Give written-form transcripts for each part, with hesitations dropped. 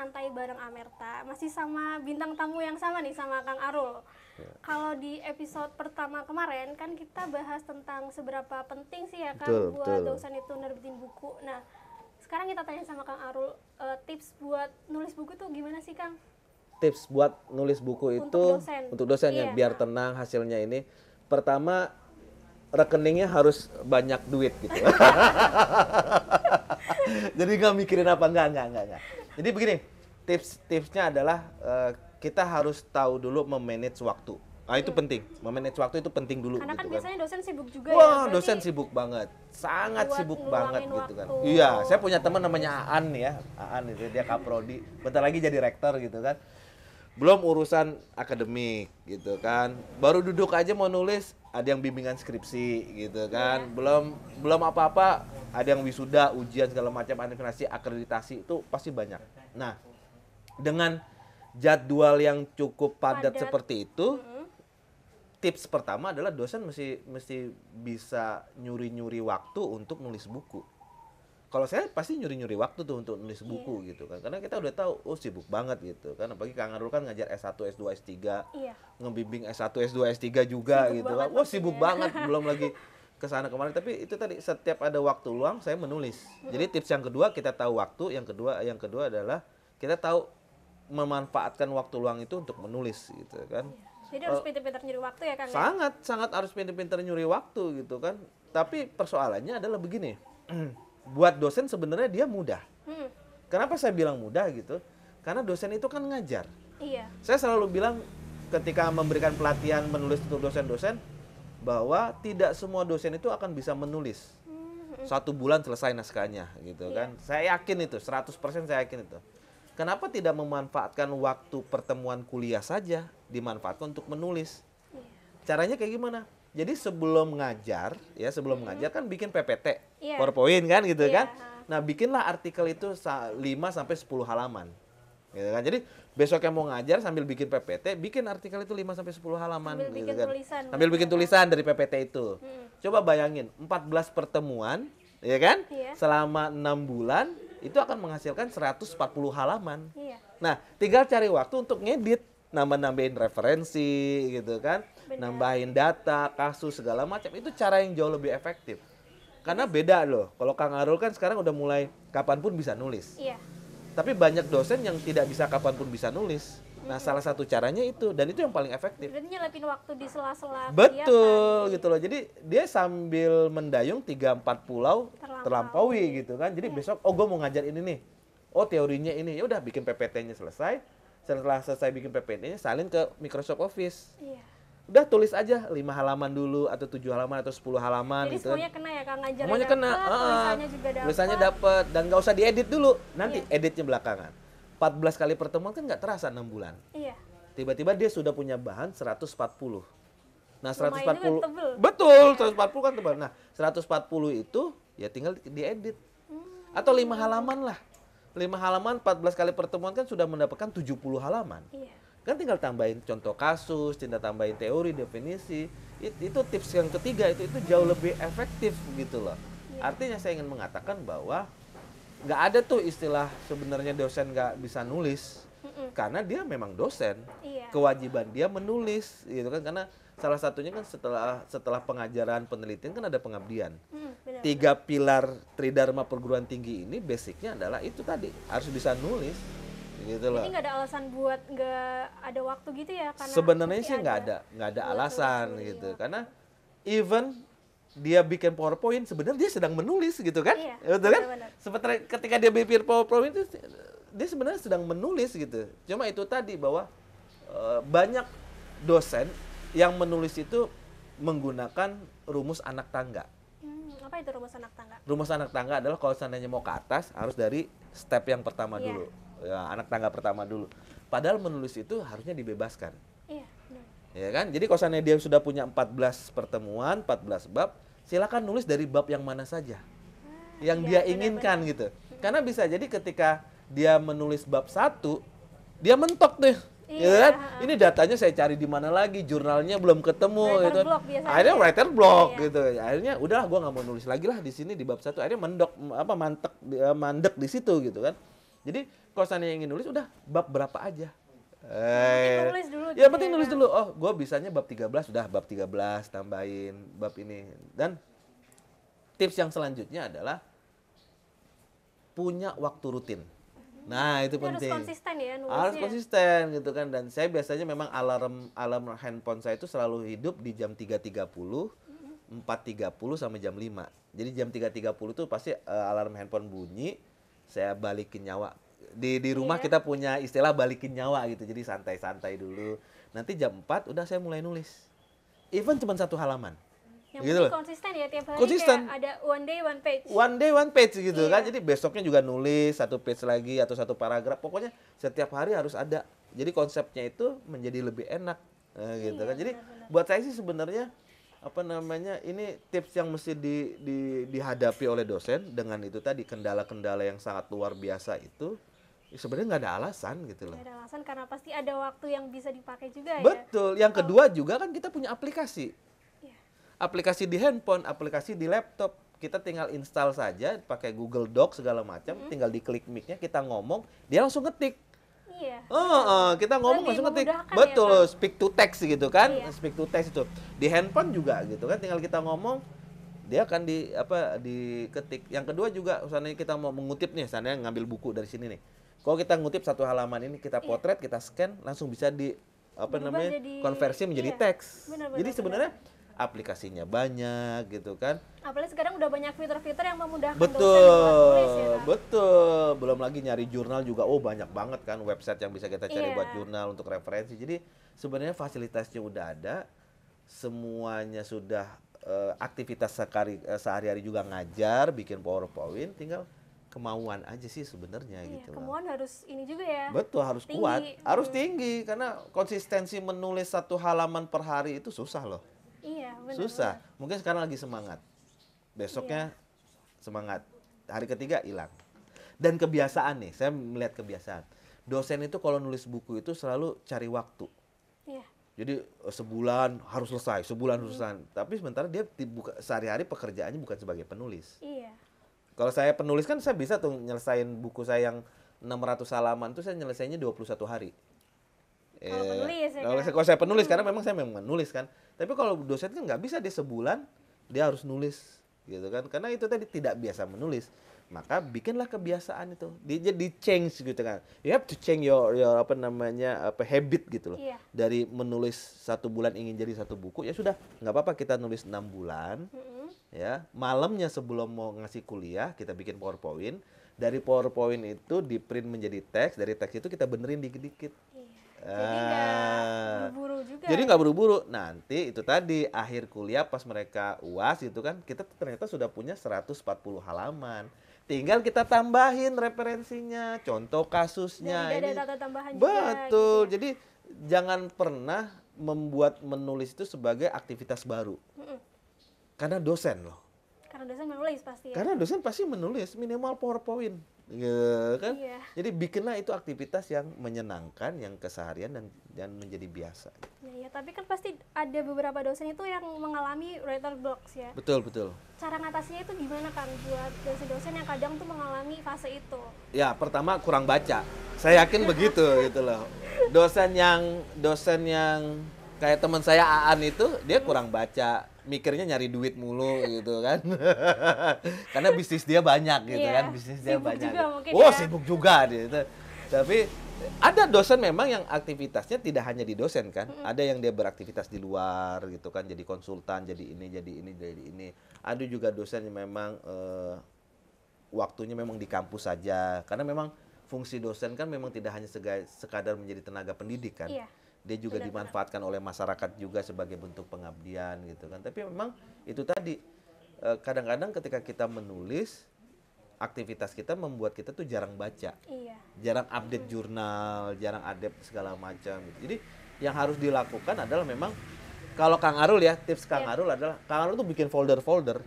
Santai Bareng Amerta. Masih sama bintang tamu yang sama nih, sama Kang Arul. Kalau di episode pertama kemarin kan kita bahas tentang seberapa penting sih ya Kang buat dosen itu nerbitin buku. Nah, sekarang kita tanya sama Kang Arul, tips buat nulis buku tuh gimana sih Kang? Tips buat nulis buku itu untuk dosen ya, biar tenang hasilnya ini. Pertama, rekeningnya harus banyak duit gitu. Jadi nggak mikirin apa, enggak. Jadi begini, tipsnya adalah kita harus tahu dulu memanage waktu. Nah itu penting, memanage waktu itu penting dulu. Karena gitu kan biasanya dosen sibuk juga ya. Wah, dosen sibuk banget, sangat sibuk banget gitu kan. Iya, saya punya teman namanya Aan ya, Aan itu dia kaprodi, bentar lagi jadi rektor gitu kan. Belum urusan akademik gitu kan, baru duduk aja mau nulis, ada yang bimbingan skripsi gitu kan, belum apa-apa, ada yang wisuda, ujian segala macam, administrasi, akreditasi itu pasti banyak. Nah, dengan jadwal yang cukup padat seperti itu, tips pertama adalah dosen mesti bisa nyuri-nyuri waktu untuk nulis buku. Kalau saya pasti nyuri-nyuri waktu tuh untuk nulis buku gitu kan. Karena kita udah tahu, oh sibuk banget gitu kan. Apalagi Kang Arul kan ngajar S1, S2, S3. Ngebimbing S1, S2, S3 juga sibuk gitu kan. Wah sibuk banget, belum lagi kesana kemari. Tapi itu tadi, setiap ada waktu luang saya menulis. Jadi tips yang kedua, kita tahu waktu. Yang kedua adalah kita tahu memanfaatkan waktu luang itu untuk menulis gitu kan. Jadi harus pintar-pintar nyuri waktu ya Kang? Sangat harus pintar-pintar nyuri waktu gitu kan. Tapi persoalannya adalah begini. Buat dosen sebenarnya dia mudah. Kenapa saya bilang mudah gitu? Karena dosen itu kan ngajar. Iya. Saya selalu bilang ketika memberikan pelatihan menulis untuk dosen-dosen bahwa tidak semua dosen itu akan bisa menulis. 1 bulan selesai naskahnya gitu kan. Saya yakin itu, 100% saya yakin itu. Kenapa tidak memanfaatkan waktu pertemuan kuliah saja dimanfaatkan untuk menulis? Caranya kayak gimana? Jadi sebelum ngajar kan bikin PPT, PowerPoint kan gitu kan. Nah, bikinlah artikel itu 5 sampai 10 halaman. Gitu kan. Jadi besok yang mau ngajar sambil bikin PPT, bikin artikel itu 5 sampai 10 halaman sambil gitu bikin kan. tulisan. Sambil bikin tulisan dari PPT itu. Coba bayangin, 14 pertemuan, ya kan? Selama 6 bulan itu akan menghasilkan 140 halaman. Nah, tinggal cari waktu untuk ngedit, nambahin referensi gitu kan. Nambahin data, kasus segala macam, itu cara yang jauh lebih efektif. Karena beda loh. Kalau Kang Arul kan sekarang udah mulai kapanpun bisa nulis. Tapi banyak dosen yang tidak bisa kapanpun bisa nulis. Nah, salah satu caranya itu, dan itu yang paling efektif. Berarti nyelipin waktu di sela-sela Betul gitu loh. Jadi dia sambil mendayung 3-4 pulau terlampaui gitu kan. Jadi besok, gue mau ngajar ini nih. Oh teorinya ini, ya udah bikin PPT-nya selesai. Setelah selesai bikin PPT-nya, salin ke Microsoft Office. Udah tulis aja 5 halaman dulu atau 7 halaman atau 10 halaman. Jadi gitu. Semuanya kena ya Kang, ngajarnya semuanya kena, tulisannya juga dapat. Tulisannya dapat dan nggak usah diedit dulu. Nanti editnya belakangan. 14 kali pertemuan kan nggak terasa 6 bulan. Tiba-tiba dia sudah punya bahan 140. Nah, 140 betul, 140 kan tebal. Nah, 140 itu ya tinggal diedit. Atau 5 halaman lah. 5 halaman 14 kali pertemuan kan sudah mendapatkan 70 halaman. Kan tinggal tambahin contoh kasus, tinggal tambahin teori, definisi. Itu tips yang ketiga, itu jauh lebih efektif gitu loh. Artinya saya ingin mengatakan bahwa nggak ada tuh istilah sebenarnya dosen nggak bisa nulis. Karena dia memang dosen. Kewajiban dia menulis gitu kan, karena salah satunya kan setelah pengajaran penelitian kan ada pengabdian. 3 pilar Tridharma perguruan tinggi ini basicnya adalah itu tadi, harus bisa nulis. Gitu loh. Jadi nggak ada alasan buat nggak ada waktu gitu ya? Sebenarnya sih nggak ada alasan gitu, karena even dia bikin PowerPoint sebenarnya dia sedang menulis gitu kan, betul kan? Seperti ketika dia bikin PowerPoint itu dia sebenarnya sedang menulis gitu. Cuma itu tadi bahwa banyak dosen yang menulis itu menggunakan rumus anak tangga. Apa itu rumus anak tangga? Rumus anak tangga adalah kalau seandainya mau ke atas harus dari step yang pertama dulu. Ya, anak tangga pertama dulu. Padahal menulis itu harusnya dibebaskan. Ya kan? Jadi kalau seandainya dia sudah punya 14 pertemuan, 14 bab, silakan nulis dari bab yang mana saja. Yang dia inginkan gitu. Karena bisa jadi ketika dia menulis bab 1, dia mentok deh. Gitu kan? Ini datanya saya cari di mana lagi, jurnalnya belum ketemu gitu. Akhirnya writer block gitu. Akhirnya udahlah, gua nggak mau nulis lagi lah di sini di bab 1. Akhirnya mandek di situ gitu kan. Jadi kalau seandainya ingin nulis udah bab berapa aja. Penting nulis dulu. Ya penting nulis dulu. Oh, gue bisanya bab 13, udah bab 13 tambahin bab ini. Dan tips yang selanjutnya adalah punya waktu rutin. Nah, itu penting. Harus konsisten ya nulisnya. Harus konsisten gitu kan. Dan saya biasanya memang alarm handphone saya itu selalu hidup di jam 3.30, 4.30 sampai jam 5. Jadi jam 3.30 tuh pasti alarm handphone bunyi, saya balikin nyawa. Di rumah kita punya istilah balikin nyawa gitu. Jadi santai-santai dulu. Nanti jam 4 udah saya mulai nulis. Even cuma 1 halaman. Yang gitu penting konsisten ya tiap hari konsisten. Kayak ada one day one page. One day one page gitu kan. Jadi besoknya juga nulis 1 page lagi atau 1 paragraf. Pokoknya setiap hari harus ada. Jadi konsepnya itu menjadi lebih enak gitu kan. Jadi buat saya sih sebenarnya ini tips yang mesti dihadapi oleh dosen dengan itu tadi kendala-kendala yang sangat luar biasa itu. Sebenarnya nggak ada alasan gitu loh. Nggak ada alasan karena pasti ada waktu yang bisa dipakai juga ya. Betul. Yang kedua juga kan kita punya aplikasi. Aplikasi di handphone, aplikasi di laptop. Kita tinggal install saja pakai Google Docs segala macam, tinggal diklik mic-nya, kita ngomong, dia langsung ngetik. Iya. Kita ngomong langsung ngetik. Betul, speak to text gitu kan. Speak to text itu. Di handphone juga gitu kan, tinggal kita ngomong, dia akan diketik. Yang kedua juga, misalnya kita mau mengutip nih, misalnya ngambil buku dari sini nih. Kalau kita ngutip 1 halaman ini, kita potret, kita scan, langsung bisa konversi menjadi teks. Jadi sebenarnya aplikasinya banyak gitu kan. Apalagi sekarang udah banyak fitur-fitur yang memudahkan dosen nulis ya. Betul. Belum lagi nyari jurnal juga, banyak banget kan website yang bisa kita cari buat jurnal untuk referensi. Jadi sebenarnya fasilitasnya udah ada, semuanya sudah aktivitas sehari-hari juga ngajar, bikin PowerPoint, tinggal kemauan aja sih sebenarnya gitu. Kemauan harus ini juga ya. Betul, harus tinggi. Kuat, harus tinggi karena konsistensi menulis 1 halaman per hari itu susah loh. Iya, benar. Susah. Mungkin sekarang lagi semangat. Besoknya semangat. Hari ketiga hilang. Dan kebiasaan nih, saya melihat kebiasaan. Dosen itu kalau nulis buku itu selalu cari waktu. Iya. Jadi sebulan harus selesai, sebulan harus selesai. Tapi sementara dia sehari-hari pekerjaannya bukan sebagai penulis. Iya. Kalau saya penulis kan saya bisa tuh nyelesain buku saya yang 600 halaman tuh saya nyelesainnya 21 hari. Kalau penulis ya kalau saya penulis karena memang saya memang menulis kan. Tapi kalau dosen kan nggak bisa dia sebulan dia harus nulis gitu kan. Karena itu tadi tidak biasa menulis. Maka bikinlah kebiasaan itu. Dia di change gitu kan. You have to change your habit gitu loh. Iya. Dari menulis 1 bulan ingin jadi 1 buku ya sudah nggak apa-apa kita nulis 6 bulan. Ya, malamnya sebelum mau ngasih kuliah kita bikin PowerPoint. Dari PowerPoint itu di print menjadi teks, dari teks itu kita benerin dikit-dikit. Jadi nggak buru-buru juga. Jadi nggak buru-buru. Nanti itu tadi akhir kuliah pas mereka UAS itu kan kita ternyata sudah punya 140 halaman. Tinggal kita tambahin referensinya, contoh kasusnya. Jadi ada data tambahan juga. Betul. Gitu ya. Jadi jangan pernah membuat menulis itu sebagai aktivitas baru. Karena dosen loh. Karena dosen menulis pasti ya. Karena dosen pasti menulis minimal PowerPoint. Gitu kan? Iya. Jadi bikinlah itu aktivitas yang menyenangkan, yang keseharian dan menjadi biasa. Ya, tapi kan pasti ada beberapa dosen itu yang mengalami writer blocks ya. Betul, betul. Cara ngatasinya itu gimana kan buat dosen-dosen yang kadang tuh mengalami fase itu? Ya, pertama kurang baca. Saya yakin begitu gitu loh. Dosen yang kayak teman saya Aan itu dia kurang baca, mikirnya nyari duit mulu gitu kan. Karena bisnis dia banyak gitu kan, bisnis dia sibuk banyak. Juga mungkin Sibuk juga gitu. Tapi ada dosen memang yang aktivitasnya tidak hanya di dosen kan. Ada yang dia beraktivitas di luar gitu kan, jadi konsultan, jadi ini. Ada juga dosen yang memang waktunya memang di kampus saja. Karena memang fungsi dosen kan memang tidak hanya sekadar menjadi tenaga pendidik kan. Iya. Dia juga dimanfaatkan oleh masyarakat juga sebagai bentuk pengabdian gitu kan. Tapi memang itu tadi kadang-kadang ketika kita menulis aktivitas kita membuat kita tuh jarang baca. Iya. Jarang update jurnal, jarang update segala macam gitu. Jadi yang harus dilakukan adalah memang kalau Kang Arul ya, tips Kang Arul adalah Kang Arul tuh bikin folder-folder.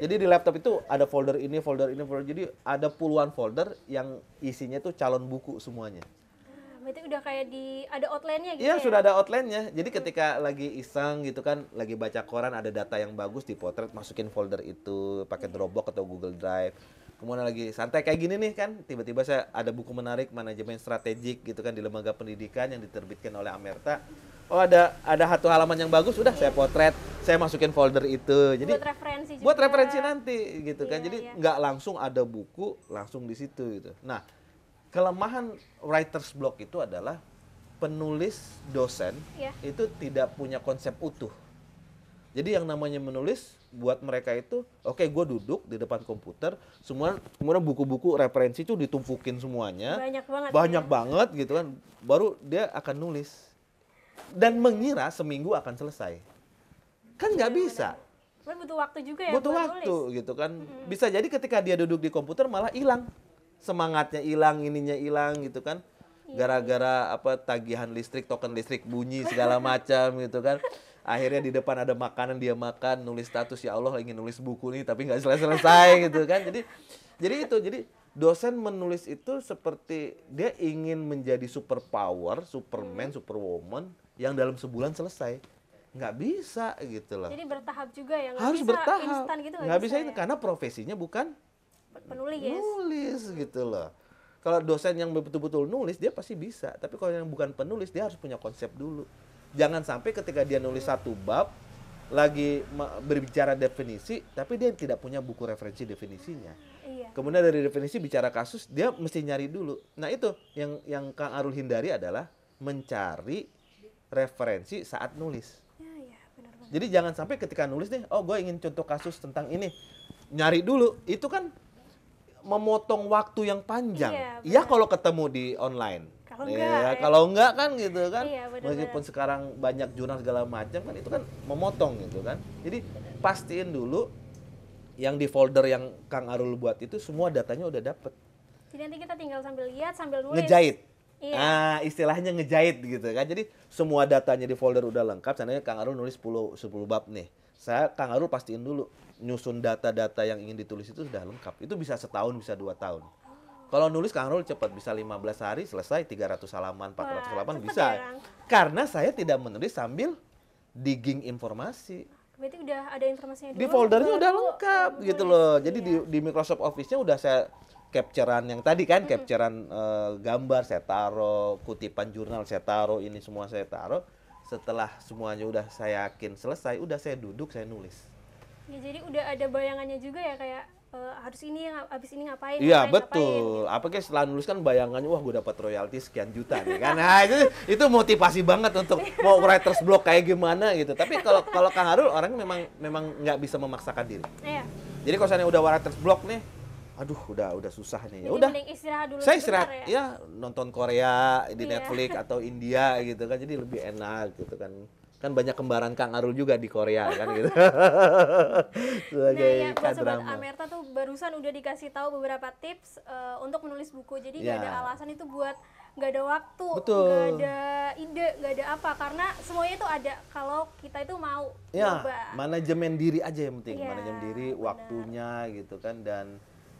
Jadi di laptop itu ada folder ini, folder ini, folder. Jadi ada puluhan folder yang isinya tuh calon buku semuanya. Berarti udah kayak ada outline-nya gitu ya? ya? Sudah ada outline-nya. Jadi ketika lagi iseng gitu kan, lagi baca koran ada data yang bagus dipotret, masukin folder itu pakai Dropbox atau Google Drive. kemudian lagi santai kayak gini nih kan, tiba-tiba saya ada buku menarik manajemen strategik gitu kan di lembaga pendidikan yang diterbitkan oleh Amerta. Oh ada satu halaman yang bagus, udah saya potret, saya masukin folder itu. Jadi buat referensi juga. Buat referensi nanti gitu kan. Iya, Jadi iya. nggak langsung ada buku langsung di situ gitu. Nah, kelemahan writer's block itu adalah penulis dosen Iya. itu tidak punya konsep utuh. Jadi yang namanya menulis buat mereka itu, oke, gue duduk di depan komputer, kemudian buku-buku referensi itu ditumpukin semuanya, Banyak banget. banget gitu kan, baru dia akan nulis dan mengira seminggu akan selesai. Kan nggak bisa. Cuman butuh waktu juga ya Butuh buat waktu nulis. gitu kan. Bisa jadi ketika dia duduk di komputer malah hilang. Semangatnya hilang, ininya hilang gitu kan. Gara-gara apa tagihan listrik, token listrik bunyi segala macam gitu kan. Akhirnya di depan ada makanan dia makan, nulis status ya Allah ingin nulis buku nih tapi nggak selesai gitu kan. Jadi dosen menulis itu seperti dia ingin menjadi superpower, superman, superwoman yang dalam sebulan selesai. Nggak bisa gitu loh. Jadi bertahap juga ya, nggak Harus bisa bertahap. instan gitu, Nggak bisa ya? itu karena profesinya bukan Penulis. nulis gitu loh. Kalau dosen yang betul-betul nulis dia pasti bisa, tapi kalau yang bukan penulis dia harus punya konsep dulu. Jangan sampai ketika dia nulis satu bab lagi berbicara definisi, tapi dia tidak punya buku referensi definisinya. Iya. Kemudian dari definisi bicara kasus, dia mesti nyari dulu. Nah itu yang Kang Arul hindari adalah mencari referensi saat nulis. Iya, benar banget. Jadi jangan sampai ketika nulis nih, oh gue ingin contoh kasus tentang ini, nyari dulu. Itu kan memotong waktu yang panjang. Iya, Iya kalau ketemu di online. Kalau enggak, ya. Kalau enggak kan gitu kan. Iya, benar-benar. Meskipun sekarang banyak jurnal segala macam kan itu kan memotong gitu kan. Jadi pastiin dulu yang di folder yang Kang Arul buat itu semua datanya udah dapet. Jadi nanti kita tinggal sambil lihat, sambil nulis. Ngejahit. Iya. Nah, istilahnya ngejahit gitu kan. Jadi semua datanya di folder udah lengkap. Seandainya Kang Arul nulis 10 bab nih. Kang Arul pastiin dulu nyusun data-data yang ingin ditulis itu sudah lengkap. Itu bisa setahun, bisa 2 tahun. Kalau nulis Kang Arul cepat, bisa 15 hari selesai, 300 halaman, 400 halaman cepet bisa. ya, Kang? Karena saya tidak menulis sambil digging informasi. Berarti udah ada informasinya dulu. Di foldernya udah baru lengkap nulis. gitu loh. Jadi Iya. di Microsoft Office-nya udah saya capturean yang tadi kan, capturean gambar saya taruh, kutipan jurnal saya taruh, ini semua saya taruh. Setelah semuanya udah saya yakin selesai, udah saya duduk, saya nulis. Ya, jadi udah ada bayangannya juga ya, kayak harus ini, habis ini ngapain. Iya ngapain, betul. Apalagi setelah nulis kan bayangannya, wah gue dapat royalti sekian juta nih kan. Nah itu motivasi banget untuk mau writer's block kayak gimana gitu. Tapi kalau Kang Arul orang memang nggak bisa memaksakan diri. Iya. Jadi kalau misalnya udah writer's block nih, aduh udah susah nih. Ya Jadi udah. mending istirahat dulu Saya sebentar istirahat ya. ya nonton Korea di Iya. Netflix atau India gitu kan. Jadi lebih enak gitu kan. Kan banyak kembaran Kang Arul juga di Korea kan gitu. Sebagai Nah ya, buat Sobat K-drama. Amerta tuh barusan udah dikasih tahu beberapa tips untuk menulis buku. Jadi nggak Ya. ada alasan itu buat nggak ada waktu, Betul. nggak ada ide, nggak ada apa. Karena semuanya itu ada kalau kita itu mau Ya, coba. manajemen diri aja yang penting. Iya, Manajemen diri, benar. waktunya gitu kan. Dan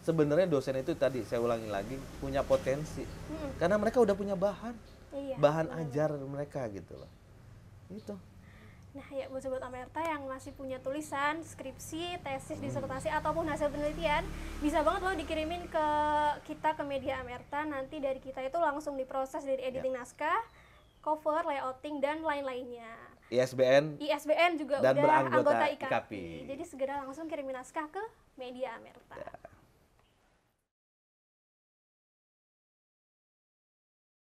sebenarnya dosen itu tadi saya ulangi lagi punya potensi. Karena mereka udah punya bahan. Iya, Bahan benar. ajar mereka gitu loh. Gitu. Nah ya, buat Sobat Amerta yang masih punya tulisan, skripsi, tesis, disertasi, ataupun hasil penelitian, bisa banget loh dikirimin ke kita, ke Media Amerta. Nanti dari kita itu langsung diproses dari editing naskah, cover, layouting, dan lain-lainnya. ISBN ISBN juga dan udah beranggota anggota IKAPI. IKAPI. Jadi segera langsung kirimin naskah ke Media Amerta. Ya.